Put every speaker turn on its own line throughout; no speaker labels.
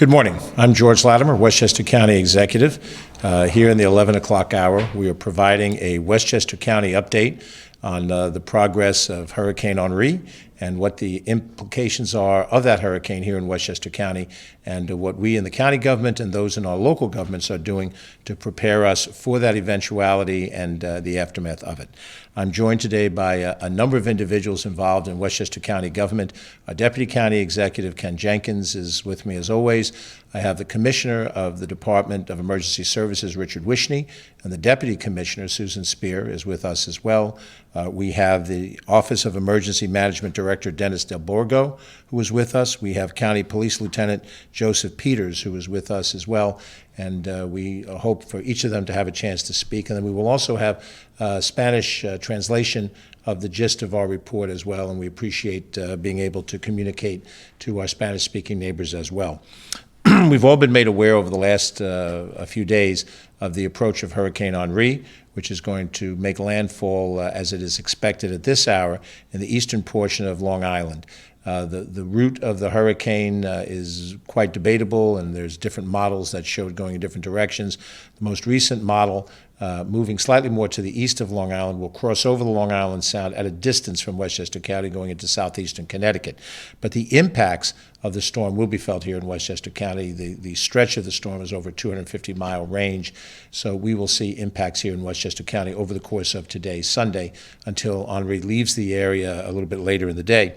Good morning. I'm George Latimer, Westchester County Executive. Here in the 11 o'clock hour, we are providing a Westchester County update on the progress of Hurricane Henri and what the implications are of that hurricane here in Westchester County, and what we in the county government and those in our local governments are doing to prepare us for that eventuality and the aftermath of it. I'm joined today by a number of individuals involved in Westchester County government. Our Deputy County Executive, Ken Jenkins, is with me as always. I have the Commissioner of the Department of Emergency Services, Richard Wishnie, and the Deputy Commissioner, Susan Spear, is with us as well. We have the Office of Emergency Management Director, Dennis DelBorgo, who is with us. We have County Police Lieutenant Joseph Peters, who is with us as well. And we hope for each of them to have a chance to speak. And then we will also have Spanish translation of the gist of our report as well. And we appreciate being able to communicate to our Spanish-speaking neighbors as well. We've all been made aware over the last a few days of the approach of Hurricane Henri, which is going to make landfall as it is expected at this hour in the eastern portion of Long Island. The route of the hurricane is quite debatable, and there's different models that show it going in different directions. The most recent model, moving slightly more to the east of Long Island, will cross over the Long Island Sound at a distance from Westchester County going into southeastern Connecticut. But the impacts of the storm will be felt here in Westchester County. The stretch of the storm is over 250-mile range, so we will see impacts here in Westchester County over the course of today, Sunday, until Henri leaves the area a little bit later in the day.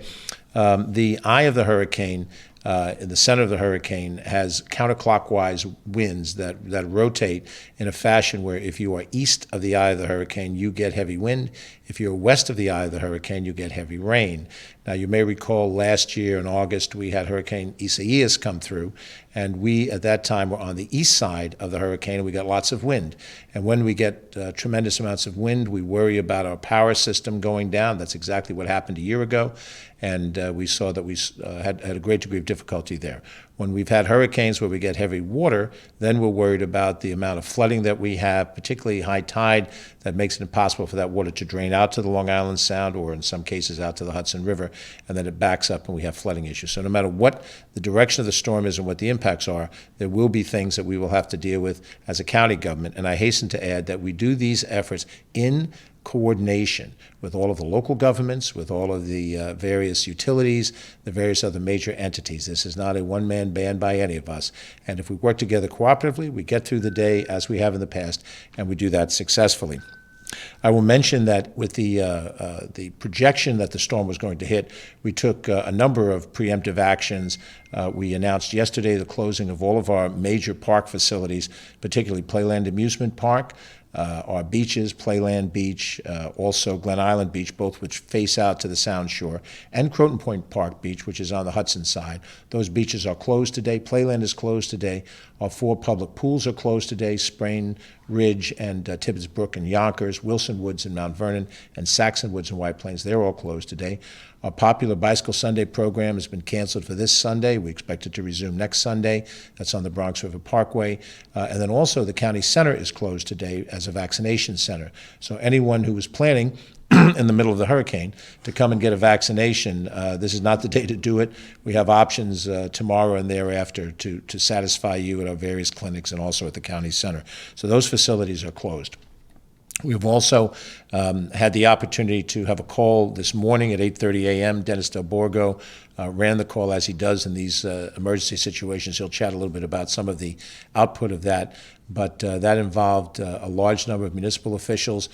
The eye of the hurricane, in the center of the hurricane, has counterclockwise winds that rotate in a fashion where if you are east of the eye of the hurricane, you get heavy wind. If you're west of the eye of the hurricane, you get heavy rain. Now, you may recall last year in August, we had Hurricane Isaias come through, and we at that time were on the east side of the hurricane, and we got lots of wind. And when we get tremendous amounts of wind, we worry about our power system going down. That's exactly what happened a year ago, and we saw that we had a great degree of difficulty there. When we've had hurricanes where we get heavy water, then we're worried about the amount of flooding that we have, particularly high tide, that makes it impossible for that water to drain out to the Long Island Sound, or in some cases out to the Hudson River, and then it backs up and we have flooding issues. So no matter what the direction of the storm is and what the impacts are, there will be things that we will have to deal with as a county government. And I hasten to add that we do these efforts in coordination with all of the local governments, with all of the various utilities, the various other major entities. This is not a one-man band by any of us. And if we work together cooperatively, we get through the day as we have in the past, and we do that successfully. I will mention that with the projection that the storm was going to hit, we took a number of preemptive actions. We announced yesterday the closing of all of our major park facilities, particularly Playland Amusement Park, our beaches, Playland Beach, also Glen Island Beach, both which face out to the Sound Shore, and Croton Point Park Beach, which is on the Hudson side. Those beaches are closed today. Playland is closed today. Our 4 public pools are closed today: Sprain Ridge and Tibbetts Brook and Yonkers, Wilson Woods and Mount Vernon, and Saxon Woods and White Plains. They're all closed today. Our popular Bicycle Sunday program has been canceled for this Sunday. We expect it to resume next Sunday. That's on the Bronx River Parkway. And then also the county center is closed today as a vaccination center. So anyone who was planning in the middle of the hurricane to come and get a vaccination, this is not the day to do it. We have options tomorrow and thereafter to satisfy you at our various clinics and also at the county center. So those facilities are closed. We've also had the opportunity to have a call this morning at 8:30 a.m. Dennis DelBorgo ran the call, as he does in these emergency situations. He'll chat a little bit about some of the output of that. But that involved a large number of municipal officials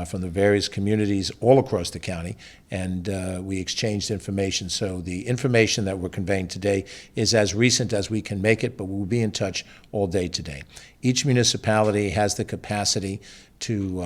from the various communities all across the county, and we exchanged information. So the information that we're conveying today is as recent as we can make it, but we'll be in touch all day today. Each municipality has the capacity to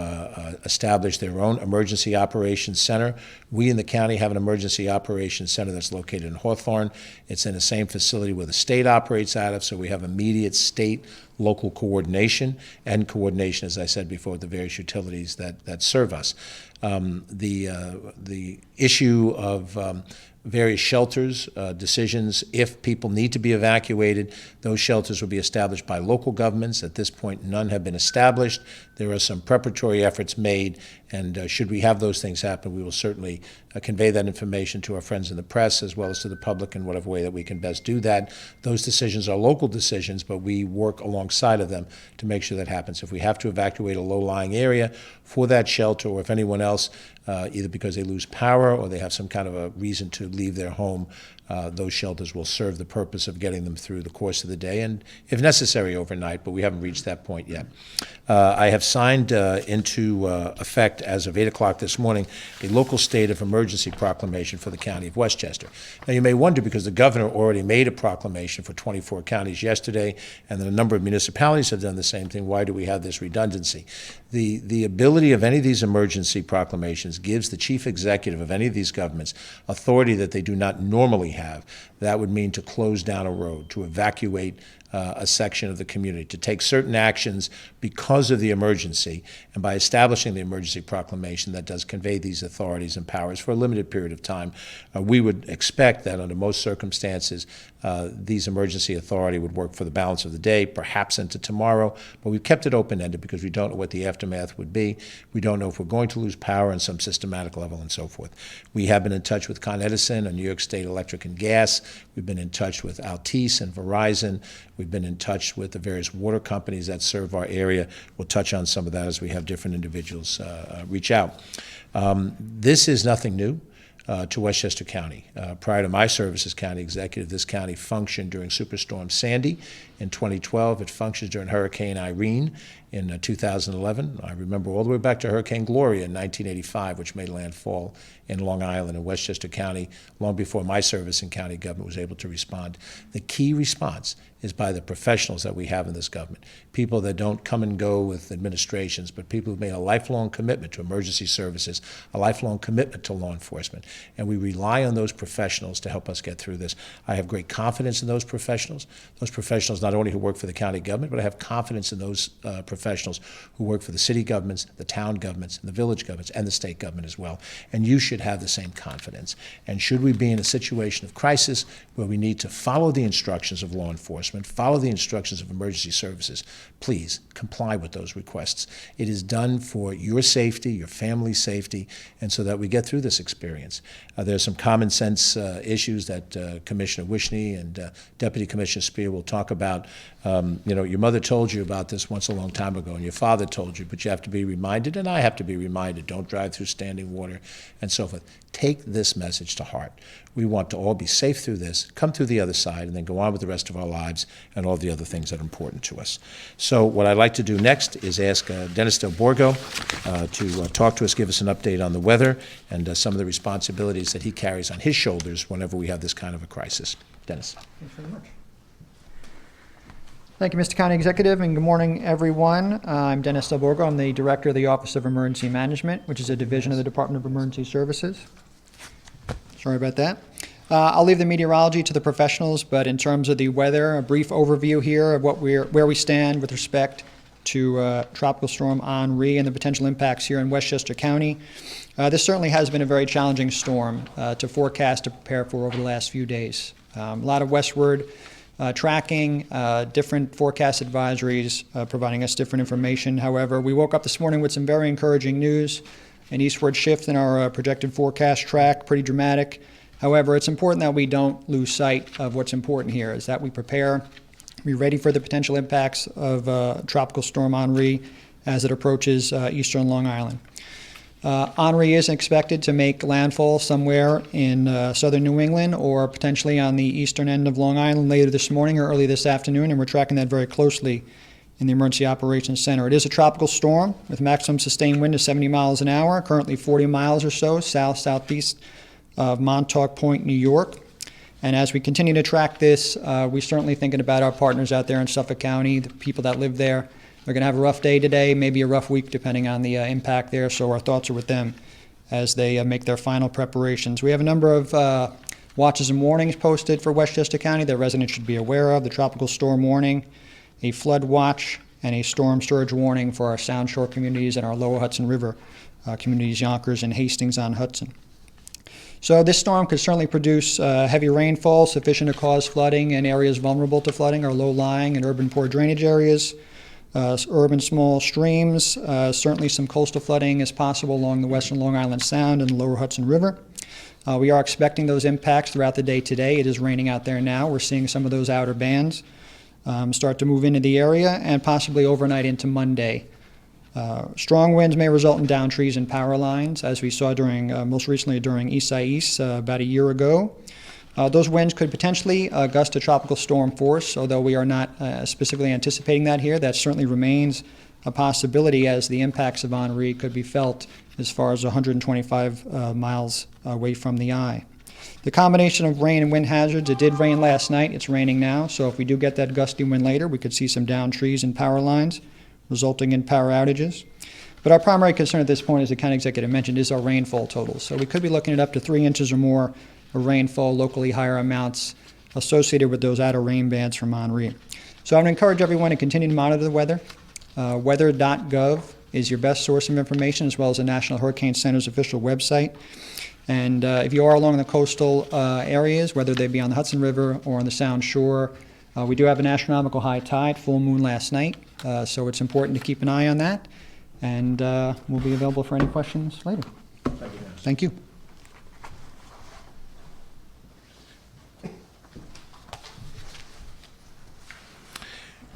establish their own emergency operations center. We in the county have an emergency operations center that's located in Hawthorne. It's in the same facility where the state operates out of, so we have immediate state local coordination and coordination, as I said before, with the various utilities that serve us. The issue of various shelters, decisions, if people need to be evacuated, those shelters will be established by local governments. At this point, none have been established. There are some preparatory efforts made, and should we have those things happen, we will certainly convey that information to our friends in the press as well as to the public in whatever way that we can best do that. Those decisions are local decisions, but we work alongside of them to make sure that happens. If we have to evacuate a low-lying area for that shelter, or if anyone else, either because they lose power or they have some kind of a reason to leave their home, those shelters will serve the purpose of getting them through the course of the day and, if necessary, overnight, but we haven't reached that point yet. I have signed into effect, as of 8 o'clock this morning, a local state of emergency proclamation for the county of Westchester. Now, you may wonder, because the governor already made a proclamation for 24 counties yesterday, and then a number of municipalities have done the same thing, why do we have this redundancy? The ability of any of these emergency proclamations gives the chief executive of any of these governments authority that they do not normally have. That would mean to close down a road, to evacuate a section of the community, to take certain actions because of the emergency. And by establishing the emergency proclamation, that does convey these authorities and powers for a limited period of time. We would expect that under most circumstances, these emergency authority would work for the balance of the day, perhaps into tomorrow, but we've kept it open-ended because we don't know what the aftermath would be. We don't know if we're going to lose power on some systematic level and so forth. We have been in touch with Con Edison and New York State Electric and Gas. We've been in touch with Altice and Verizon. We've been in touch with the various water companies that serve our area. We'll touch on some of that as we have different individuals reach out. This is nothing new to Westchester County. Prior to my service as county executive, this county functioned during Superstorm Sandy in 2012. It functions during Hurricane Irene in 2011. I remember all the way back to Hurricane Gloria in 1985, which made landfall in Long Island and Westchester County long before my service in county government was able to respond. The key response is by the professionals that we have in this government, people that don't come and go with administrations, but people who've made a lifelong commitment to emergency services, a lifelong commitment to law enforcement, and we rely on those professionals to help us get through this. I have great confidence in those professionals not only who work for the county government, but I have confidence in those professionals who work for the city governments, the town governments, and the village governments, and the state government as well. And you should have the same confidence. And should we be in a situation of crisis where we need to follow the instructions of law enforcement, follow the instructions of emergency services, please comply with those requests. It is done for your safety, your family's safety, and so that we get through this experience. There's some common sense issues that Commissioner Wishnie and Deputy Commissioner Spear will talk about. Your mother told you about this once a long time ago, and your father told you, but you have to be reminded, and I have to be reminded, don't drive through standing water, and so forth. Take this message to heart. We want to all be safe through this, come through the other side, and then go on with the rest of our lives and all the other things that are important to us. So what I'd like to do next is ask Dennis DelBorgo to talk to us, give us an update on the weather and some of the responsibilities that he carries on his shoulders whenever we have this kind of a crisis. Dennis.
Thanks very much. Thank you, Mr. County Executive, and good morning, everyone. I'm Dennis DelBorgo. I'm the Director of the Office of Emergency Management, which is a division of the Department of Emergency Services. Sorry about that. I'll leave the meteorology to the professionals, but in terms of the weather, a brief overview here of where we stand with respect to Tropical Storm Henri and the potential impacts here in Westchester County. This certainly has been a very challenging storm to forecast, to prepare for over the last few days. A lot of westward tracking, different forecast advisories providing us different information. However, we woke up this morning with some very encouraging news. An eastward shift in our projected forecast track, pretty dramatic. However, it's important that we don't lose sight of what's important here, is that we prepare, be ready for the potential impacts of Tropical Storm Henri as it approaches eastern Long Island. Henri is expected to make landfall somewhere in southern New England or potentially on the eastern end of Long Island later this morning or early this afternoon, and we're tracking that very closely in the Emergency Operations Center. It is a tropical storm with maximum sustained wind of 70 miles an hour, currently 40 miles or so south-southeast of Montauk Point, New York. And as we continue to track this, we're certainly thinking about our partners out there in Suffolk County, the people that live there. They're going to have a rough day today, maybe a rough week depending on the impact there, so our thoughts are with them as they make their final preparations. We have a number of watches and warnings posted for Westchester County that residents should be aware of: the tropical storm warning, a flood watch, and a storm surge warning for our Sound Shore communities and our Lower Hudson River communities, Yonkers and Hastings on Hudson. So this storm could certainly produce heavy rainfall sufficient to cause flooding in areas vulnerable to flooding or low-lying and urban poor drainage areas. urban small streams. Certainly some coastal flooding is possible along the western Long Island Sound and the lower Hudson River. We are expecting those impacts throughout the day today. It is raining out there now. We're seeing some of those outer bands start to move into the area and possibly overnight into Monday. Strong winds may result in downed trees and power lines, as we saw during, most recently during Isaias about a year ago. Those winds could potentially gust to tropical storm force, although we are not specifically anticipating that here. That certainly remains a possibility, as the impacts of Henri could be felt as far as 125 miles away from the eye. The combination of rain and wind hazards, it did rain last night, it's raining now, so if we do get that gusty wind later, we could see some downed trees and power lines, resulting in power outages. But our primary concern at this point, as the county executive mentioned, is our rainfall totals. So we could be looking at up to 3 inches or more of rainfall, locally higher amounts associated with those outer rain bands from Henri. So I would encourage everyone to continue to monitor the weather. Weather.gov is your best source of information, as well as the National Hurricane Center's official website. And if you are along the coastal areas, whether they be on the Hudson River or on the Sound Shore, we do have an astronomical high tide, full moon last night, so it's important to keep an eye on that. And we'll be available for any questions later. Thank you.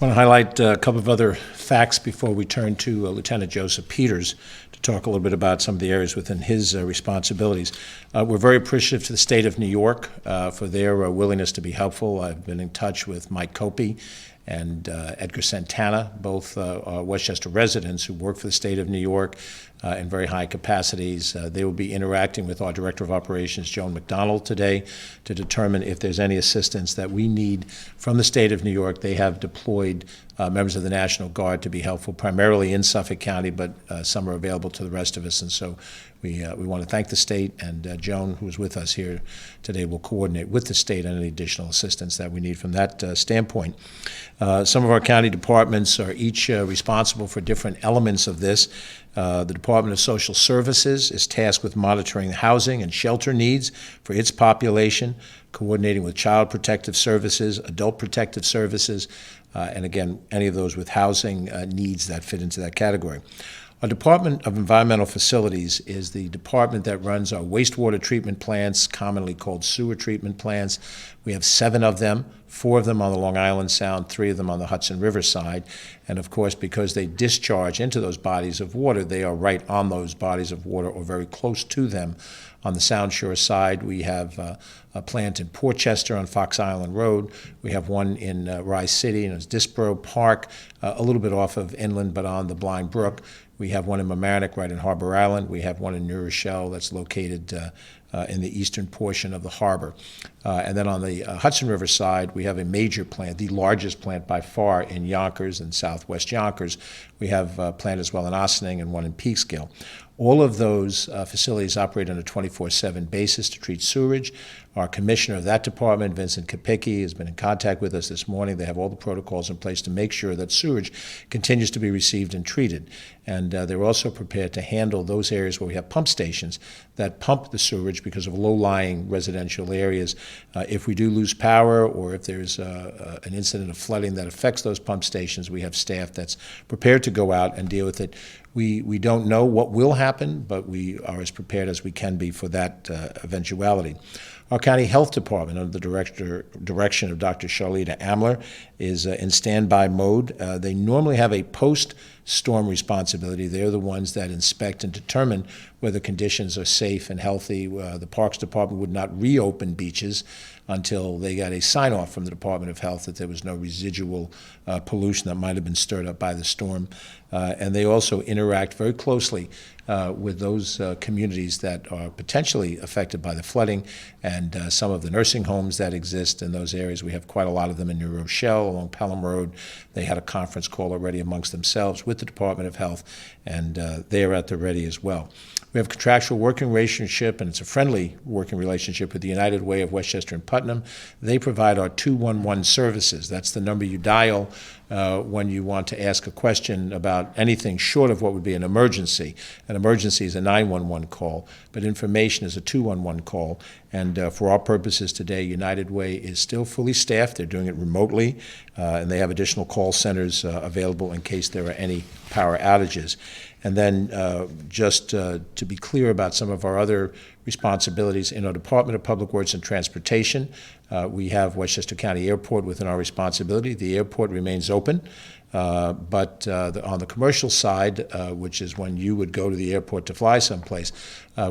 I want to highlight a couple of other facts before we turn to Lieutenant Joseph Peters to talk a little bit about some of the areas within his responsibilities. We're very appreciative to the state of New York for their willingness to be helpful. I've been in touch with Mike Copey and Edgar Santana, both are Westchester residents who work for the state of New York in very high capacities. They will be interacting with our Director of Operations, Joan McDonald, today to determine if there's any assistance that we need from the state of New York. They have deployed members of the National Guard to be helpful, primarily in Suffolk County, but some are available to the rest of us. And so we want to thank the state, and Joan, who is with us here today, will coordinate with the state on any additional assistance that we need from that standpoint. Some of our county departments are each responsible for different elements of this. The Department of Social Services is tasked with monitoring housing and shelter needs for its population, coordinating with Child Protective Services, Adult Protective Services, and again, any of those with housing needs that fit into that category. Our Department of Environmental Facilities is the department that runs our wastewater treatment plants, commonly called sewer treatment plants. We have 7 of them, 4 of them on the Long Island Sound, 3 of them on the Hudson River side. And of course, because they discharge into those bodies of water, they are right on those bodies of water or very close to them. On the Sound Shore side, we have a plant in Portchester on Fox Island Road. We have one in Rye City, and it's Disborough Park, a little bit off of inland, but on the Blind Brook. We have one in Mamaroneck, right in Harbor Island. We have one in New Rochelle that's located in the eastern portion of the harbor. And then on the Hudson River side, we have a major plant, the largest plant by far in Yonkers and southwest Yonkers. We have a plant as well in Ossining and one in Peekskill. All of those facilities operate on a 24/7 basis to treat sewage. Our commissioner of that department, Vincent Kapicki, has been in contact with us this morning. They have all the protocols in place to make sure that sewage continues to be received and treated. And they're also prepared to handle those areas where we have pump stations that pump the sewage because of low-lying residential areas. If we do lose power or if there's an incident of flooding that affects those pump stations, we have staff that's prepared to go out and deal with it. We don't know what will happen, but we are as prepared as we can be for that eventuality. Our county health department, under the direction of Dr. Charlita Amler, is in standby mode. They normally have a post-storm responsibility. They're the ones that inspect and determine whether conditions are safe and healthy. The Parks Department would not reopen beaches until they got a sign-off from the Department of Health that there was no residual pollution that might have been stirred up by the storm. And they also interact very closely with those communities that are potentially affected by the flooding and some of the nursing homes that exist in those areas. We have quite a lot of them in New Rochelle, along Pelham Road. They had a conference call already amongst themselves with the Department of Health, and they are at the ready as well. We have a contractual working relationship, and it's a friendly working relationship with the United Way of Westchester and Putnam. They provide our 211 services. That's the number you dial when you want to ask a question about anything short of what would be an emergency. An emergency is a 911 call, but information is a 211 call. And for our purposes today, United Way is still fully staffed. They're doing it remotely, and they have additional call centers available in case there are any power outages. And then just to be clear about some of our other responsibilities, in our Department of Public Works and Transportation, we have Westchester County Airport within our responsibility. The airport remains open, but on the commercial side, which is when you would go to the airport to fly someplace,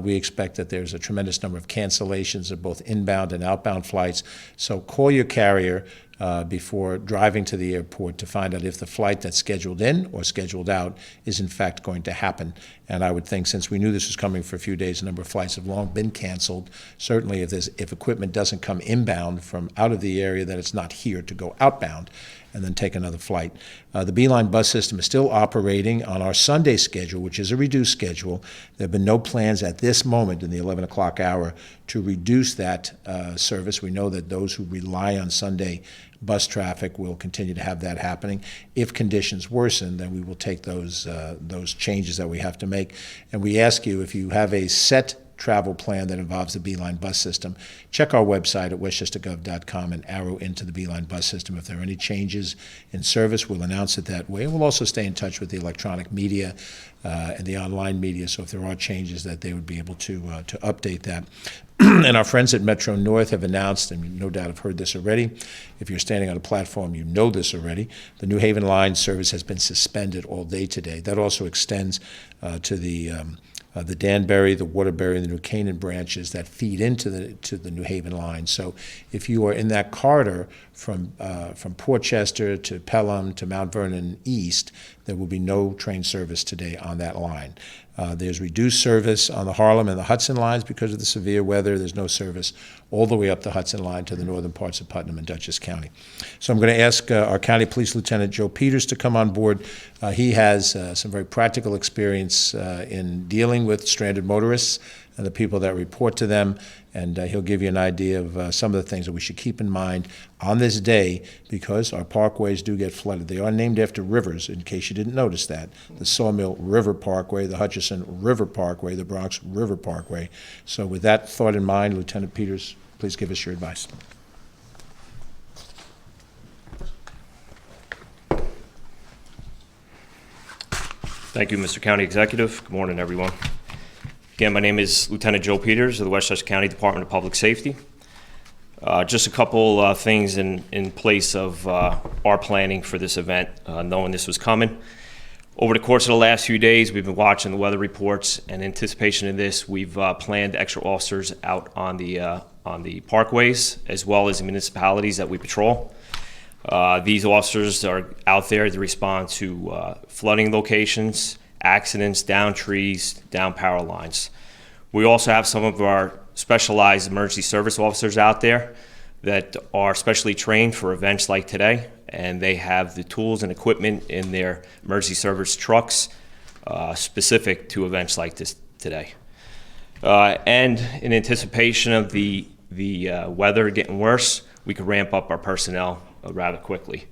we expect that there's a tremendous number of cancellations of both inbound and outbound flights. So call your carrier before driving to the airport to find out if the flight that's scheduled in or scheduled out is in fact going to happen. And I would think, since we knew this was coming for a few days, a number of flights have long been canceled. Certainly if equipment doesn't come inbound from out of the area, then it's not here to go outbound and then take another flight. The Beeline bus system is still operating on our Sunday schedule, which is a reduced schedule. There have been no plans at this moment in the 11 o'clock hour to reduce that service. We know that those who rely on Sunday bus traffic will continue to have that happening. If conditions worsen, then we will take those changes that we have to make. And we ask you, if you have a set travel plan that involves the Beeline bus system, check our website at westchestergov.com and arrow into the Beeline bus system. If there are any changes in service, we'll announce it that way. And we'll also stay in touch with the electronic media and the online media, so if there are changes, that they would be able to update that. And our friends at Metro North have announced, and you no doubt have heard this already, if you're standing on a platform, you know this already, the New Haven line service has been suspended all day today. That also extends to the Danbury, the Waterbury, and the New Canaan branches that feed into the New Haven line. So if you are in that corridor from Portchester to Pelham to Mount Vernon East, there will be no train service today on that line. There's reduced service on the Harlem and the Hudson lines because of the severe weather. There's no service all the way up the Hudson line to the northern parts of Putnam and Dutchess County. So I'm going to ask our County Police Lieutenant Joe Peters to come on board. He has some very practical experience in dealing with stranded motorists and the people that report to them, and he'll give you an idea of some of the things that we should keep in mind on this day, because our parkways do get flooded. They are named after rivers, in case you didn't notice that. The Sawmill River Parkway, the Hutchison River Parkway, the Bronx River Parkway. So with that thought in mind, Lieutenant Peters, please give us your advice.
Thank you, Mr. County Executive. Good morning, everyone. Again, my name is Lieutenant Joe Peters of the Westchester County Department of Public Safety. Just a couple things in place of our planning for this event, knowing this was coming. Over the course of the last few days, we've been watching the weather reports, and in anticipation of this, we've planned extra officers out on the parkways, as well as the municipalities that we patrol. These officers are out there to respond to flooding locations, accidents, down trees, down power lines. We also have some of our specialized emergency service officers out there that are specially trained for events like today, and they have the tools and equipment in their emergency service trucks specific to events like this today. And in anticipation of the weather getting worse, we could ramp up our personnel rather quickly.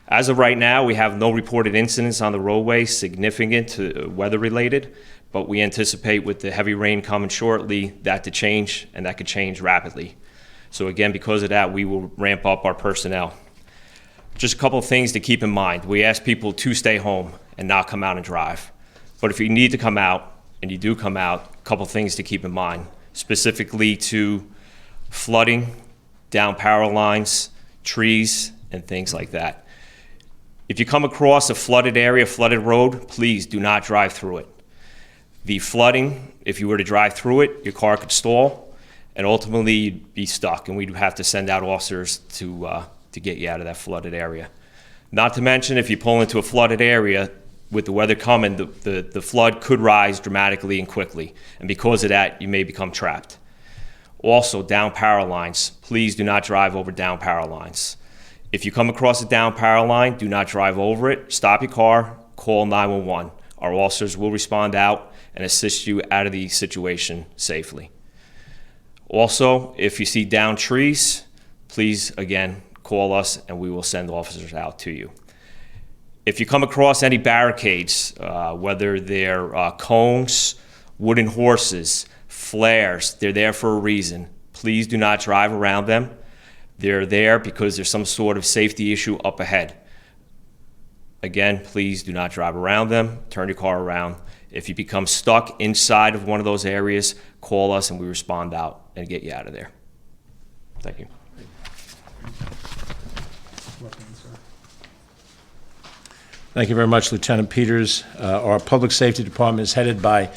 As of right now, we have no reported incidents on the roadway significant to weather related, but we anticipate with the heavy rain coming shortly that to change, and that could change rapidly. So again, because of that, we will ramp up our personnel. Just a couple of things to keep in mind. We ask people to stay home and not come out and drive. But if you need to come out, and you do come out, a couple of things to keep in mind, specifically to flooding, down power lines, trees, and things like that. If you come across a flooded area, flooded road, please do not drive through it. The flooding, if you were to drive through it, your car could stall, and ultimately you'd be stuck, and we'd have to send out officers to get you out of that flooded area. Not to mention, if you pull into a flooded area, with the weather coming, the flood could rise dramatically and quickly, and because of that, you may become trapped. Also, down power lines, please do not drive over down power lines. If you come across a down power line, do not drive over it. Stop your car, call 911. Our officers will respond out and assist you out of the situation safely. Also, if you see down trees, please, again, call us and we will send officers out to you. If you come across any barricades, whether they're cones, wooden horses, flares, they're there for a reason. Please do not drive around them. They're there because there's some sort of safety issue up ahead. Again, please do not drive around them. Turn your car around. If you become stuck inside of one of those areas, call us and we respond out and get you out of there. Thank you.
Thank you very much, Lieutenant Peters. Our Public Safety Department is headed by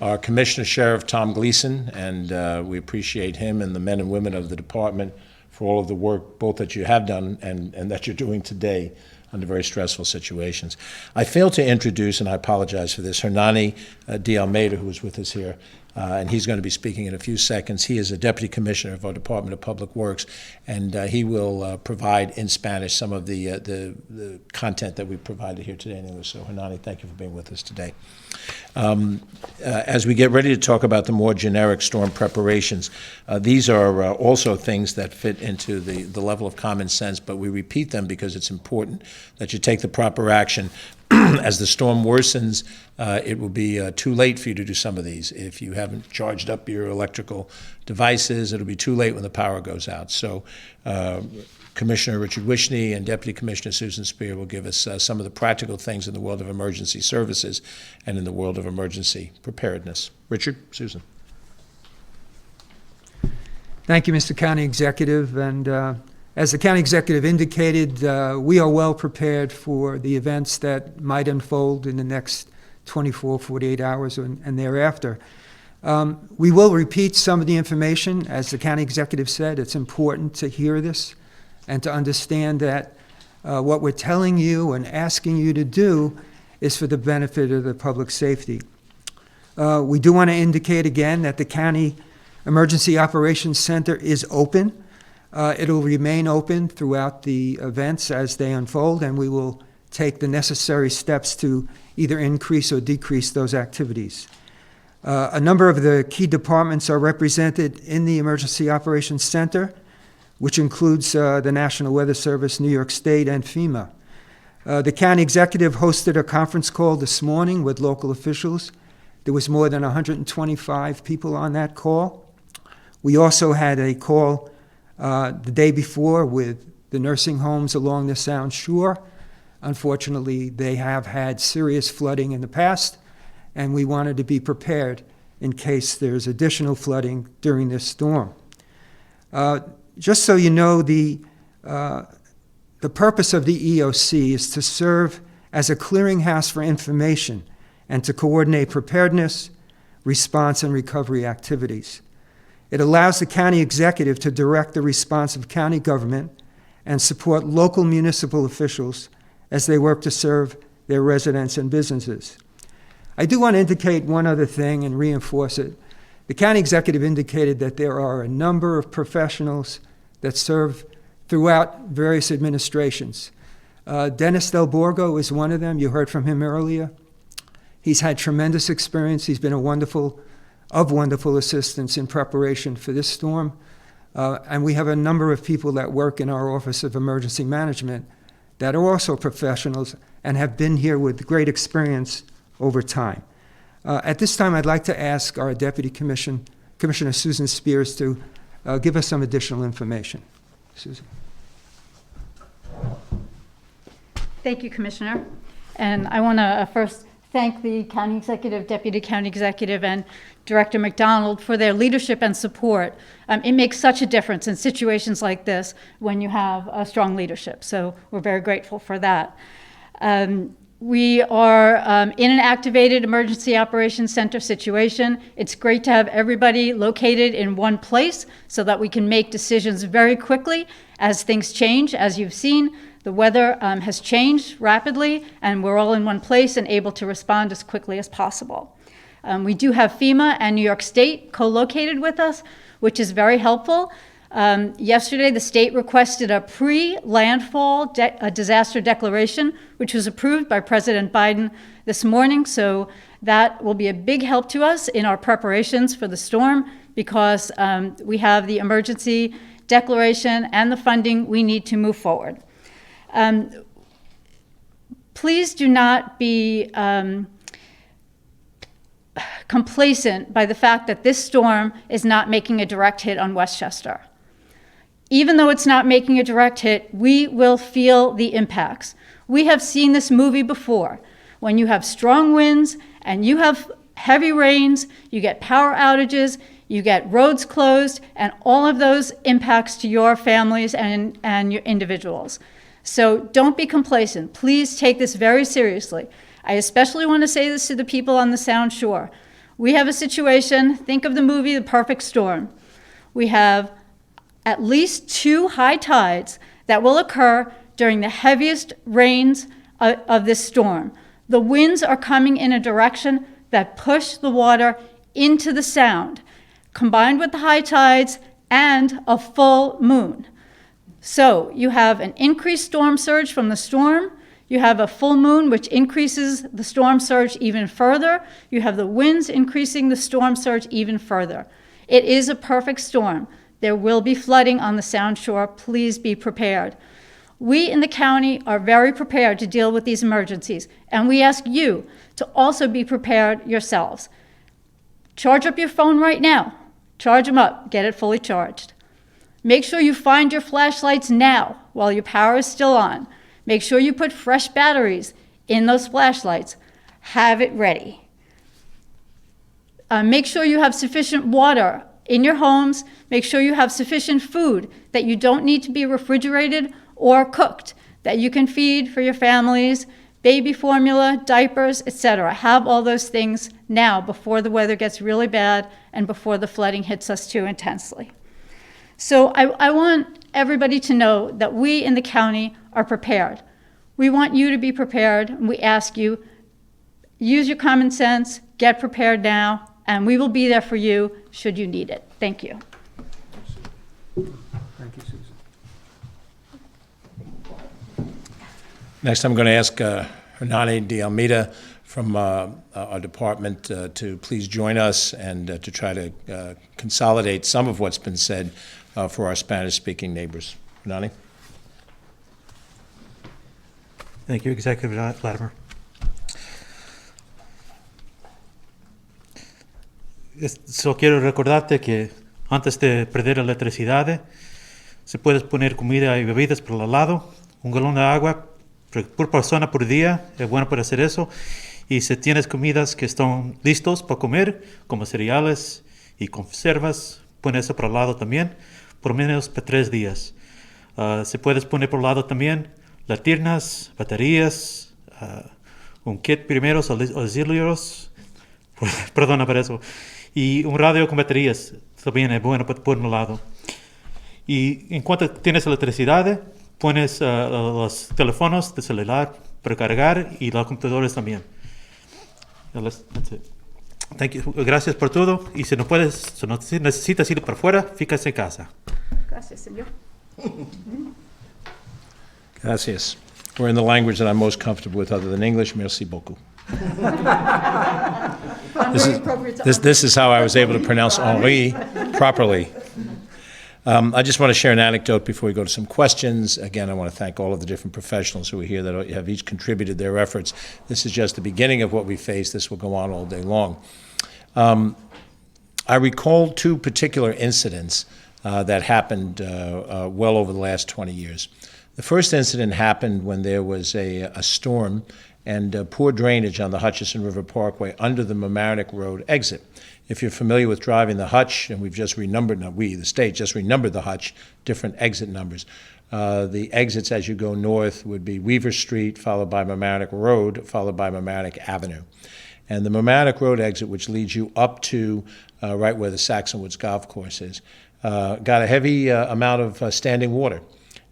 our Commissioner Sheriff Tom Gleason, and we appreciate him and the men and women of the department for all of the work both that you have done and that you're doing today under very stressful situations. I failed to introduce, and I apologize for this, Hernani de Almeida, who is with us here, and he's going to be speaking in a few seconds. He is a Deputy Commissioner of our Department of Public Works, and he will provide in Spanish some of the content that we provided here today in English. So Hernani, thank you for being with us today. As we get ready to talk about the more generic storm preparations, these are also things that fit into the level of common sense, but we repeat them because it's important that you take the proper action. As the storm worsens, it will be too late for you to do some of these. If you haven't charged up your electrical devices, it'll be too late when the power goes out. So Commissioner Richard Wishnie and Deputy Commissioner Susan Spear will give us some of the practical things in the world of emergency services and in the world of emergency preparedness. Richard, Susan.
Thank you, Mr. County Executive. And as the County Executive indicated, we are well prepared for the events that might unfold in the next 24, 48 hours and thereafter. We will repeat some of the information. As the County Executive said, it's important to hear this and to understand that what we're telling you and asking you to do is for the benefit of the public safety. We do want to indicate again that the County Emergency Operations Center is open. It'll remain open throughout the events as they unfold, and we will take the necessary steps to either increase or decrease those activities. A number of the key departments are represented in the Emergency Operations Center, which includes the National Weather Service, New York State, and FEMA. The County Executive hosted a conference call this morning with local officials. There was more than 125 people on that call. We also had a call the day before with the nursing homes along the Sound Shore. Unfortunately, they have had serious flooding in the past, and we wanted to be prepared in case there's additional flooding during this storm. Just so you know, the purpose of the EOC is to serve as a clearinghouse for information and to coordinate preparedness, response, and recovery activities. It allows the county executive to direct the response of county government and support local municipal officials as they work to serve their residents and businesses. I do want to indicate one other thing and reinforce it. The county executive indicated that there are a number of professionals that serve throughout various administrations. Dennis DelBorgo is one of them. You heard from him earlier. He's had tremendous experience. He's been a wonderful assistance in preparation for this storm. And we have a number of people that work in our Office of Emergency Management that are also professionals and have been here with great experience over time. At this time, I'd like to ask our Deputy Commissioner Susan Spears to give us some additional information. Susan.
Thank you, Commissioner. And I want to first thank the County Executive, Deputy County Executive, and Director McDonald for their leadership and support. It makes such a difference in situations like this when you have a strong leadership. So we're very grateful for that. We are in an activated emergency operations center situation. It's great to have everybody located in one place so that we can make decisions very quickly as things change. As you've seen, the weather has changed rapidly, and we're all in one place and able to respond as quickly as possible. We do have FEMA and New York State co-located with us, which is very helpful. Yesterday, the state requested a pre-landfall disaster declaration, which was approved by President Biden this morning. So that will be a big help to us in our preparations for the storm because we have the emergency declaration and the funding we need to move forward. Please do not be complacent by the fact that this storm is not making a direct hit on Westchester. Even though it's not making a direct hit, we will feel the impacts. We have seen this movie before. When you have strong winds and you have heavy rains, you get power outages, you get roads closed, and all of those impacts to your families and your individuals. So don't be complacent. Please take this very seriously. I especially want to say this to the people on the Sound Shore. We have a situation, think of the movie The Perfect Storm. We have at least 2 high tides that will occur during the heaviest rains of this storm. The winds are coming in a direction that push the water into the Sound, combined with the high tides and a full moon. So you have an increased storm surge from the storm, you have a full moon which increases the storm surge even further, you have the winds increasing the storm surge even further. It is a perfect storm. There will be flooding on the Sound Shore. Please be prepared. We in the county are very prepared to deal with these emergencies, and we ask you to also be prepared yourselves. Charge up your phone right now. Charge them up. Get it fully charged. Make sure you find your flashlights now while your power is still on. Make sure you put fresh batteries in those flashlights. Have it ready. Make sure you have sufficient water in your homes. Make sure you have sufficient food that you don't need to be refrigerated or cooked, that you can feed for your families, baby formula, diapers, etc. Have all those things now before the weather gets really bad and before the flooding hits us too intensely. So I want everybody to know that we in the county are prepared. We want you to be prepared, and we ask you, use your common sense, get prepared now, and we will be there for you should you need it. Thank you.
Thank you, Susan.
Next, I'm going to ask Hernani de Almeida from our department to please join us and to try to consolidate some of what's been said for our Spanish-speaking neighbors. Hernani?
Thank you, Executive Latimer. Solo quiero recordarte que antes de perder la electricidad, se puedes poner comida y bebidas por el lado, un galón de agua por persona por día, es bueno para hacer eso. Y si tienes comidas que están listos para comer, como cereales y conservas, pon eso por el lado también, por lo menos para 3 días. Se puedes poner por el lado también linternas, baterías, un kit primeros auxilios, perdona por eso, y un radio con baterías también es bueno para poner por un lado. Y en cuanto tienes electricidad, pones los teléfonos de celular para cargar y los computadores también. Thank you. Gracias por todo. Y si no necesitas ir para afuera, fíjate en casa.
Gracias, señor.
Gracias. We're in the language that I'm most comfortable with other than English. Merci beaucoup. This is how I was able to pronounce Henri properly. I just want to share an anecdote before we go to some questions. Again, I want to thank all of the different professionals who are here that have each contributed their efforts. This is just the beginning of what we face. This will go on all day long. I recall 2 particular incidents that happened well over the last 20 years. The first incident happened when there was a storm and poor drainage on the Hutchison River Parkway under the Mamaroneck Road exit. If you're familiar with driving the Hutch, and we've just renumbered, the state just renumbered the Hutch, different exit numbers. The exits as you go north would be Weaver Street, followed by Mamaroneck Road, followed by Mamaroneck Avenue. And the Mamaroneck Road exit, which leads you up to right where the Saxon Woods Golf Course is, got a heavy amount of standing water.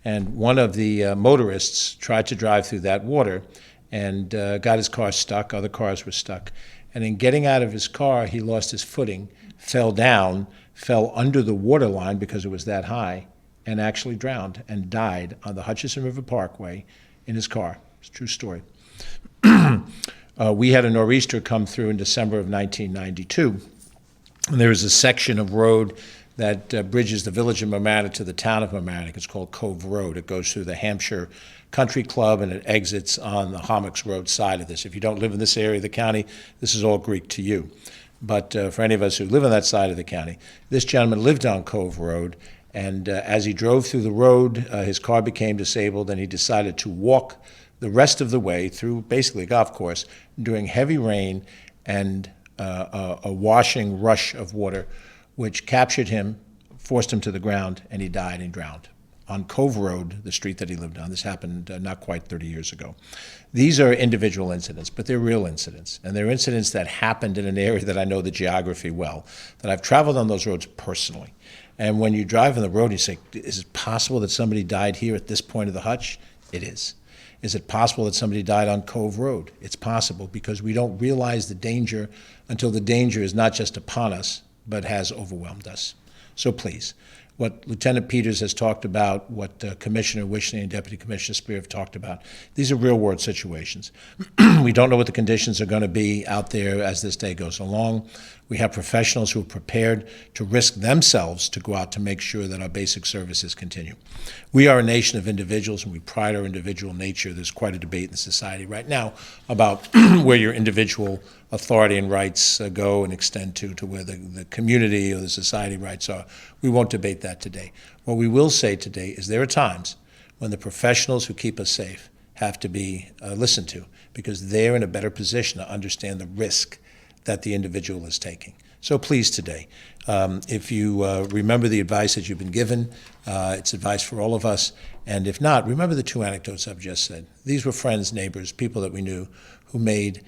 And one of the motorists tried to drive through that water and got his car stuck. Other cars were stuck. And in getting out of his car, he lost his footing, fell down, fell under the water line because it was that high, and actually drowned and died on the Hutchison River Parkway in his car. It's a true story. We had a nor'easter come through in December of 1992, and there is a section of road that bridges the village of Mamaroneck to the town of Mamaroneck. It's called Cove Road. It goes through the Hampshire Country Club, and it exits on the Hommocks Road side of this. If you don't live in this area of the county, this is all Greek to you. but for any of us who live on that side of the county, this gentleman lived on Cove Road, and as he drove through the road, his car became disabled, and he decided to walk the rest of the way through basically a golf course during heavy rain and a washing rush of water, which captured him, forced him to the ground, and he died and drowned on Cove Road, the street that he lived on. This happened not quite 30 years ago. These are individual incidents, but they're real incidents. And they're incidents that happened in an area that I know the geography well, that I've traveled on those roads personally. And when you drive on the road, you say, is it possible that somebody died here at this point of the hutch? It is. Is it possible that somebody died on Cove Road? It's possible, because we don't realize the danger until the danger is not just upon us, but has overwhelmed us. So please, what Lieutenant Peters has talked about, what Commissioner Wishnie and Deputy Commissioner Spear have talked about, these are real-world situations. We don't know what the conditions are going to be out there as this day goes along. We have professionals who are prepared to risk themselves to go out to make sure that our basic services continue. We are a nation of individuals, and we pride our individual nature. There's quite a debate in the society right now about where your individual authority and rights go and extend to where the community or the society rights are. We won't debate that today. What we will say today is there are times when the professionals who keep us safe have to be listened to, because they're in a better position to understand the risk that the individual is taking. So please today, if you remember the advice that you've been given, it's advice for all of us, and if not, remember the two anecdotes I've just said. These were friends, neighbors, people that we knew who made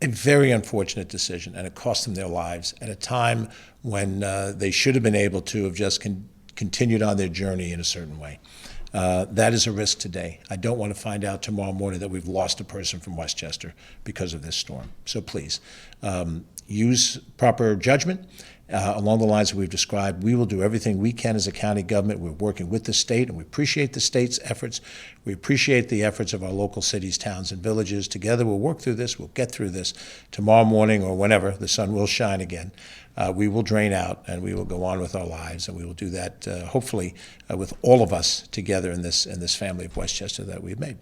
a very unfortunate decision, and it cost them their lives at a time when they should have been able to have just continued on their journey in a certain way. That is a risk today. I don't want to find out tomorrow morning that we've lost a person from Westchester because of this storm. So please, use proper judgment along the lines that we've described. We will do everything we can as a county government. We're working with the state, and we appreciate the state's efforts. We appreciate the efforts of our local cities, towns, and villages. Together, we'll work through this. We'll get through this. Tomorrow morning or whenever, the sun will shine again. We will drain out, and we will go on with our lives, and we will do that, hopefully, with all of us together in this family of Westchester that we've made.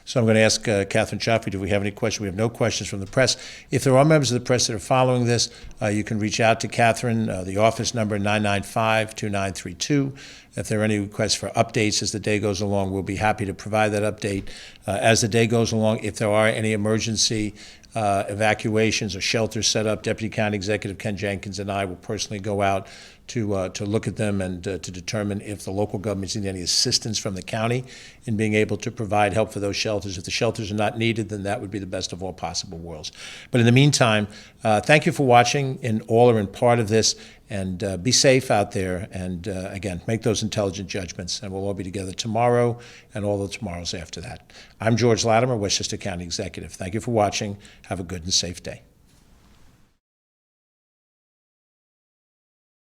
So I'm going to ask Catherine Chaffee, do we have any questions? We have no questions from the press. If there are members of the press that are following this, you can reach out to Catherine, the office number 995-2932. If there are any requests for updates as the day goes along, we'll be happy to provide that update as the day goes along. If there are any emergency evacuations or shelters set up, Deputy County Executive Ken Jenkins and I will personally go out to look at them and to determine if the local governments need any assistance from the county in being able to provide help for those shelters. If the shelters are not needed, then that would be the best of all possible worlds. But in the meantime, thank you for watching in all or in part of this, and be safe out there, and again, make those intelligent judgments, and we'll all be together tomorrow and all the tomorrows after that. I'm George Latimer, Westchester County Executive. Thank you for watching. Have a good and safe day.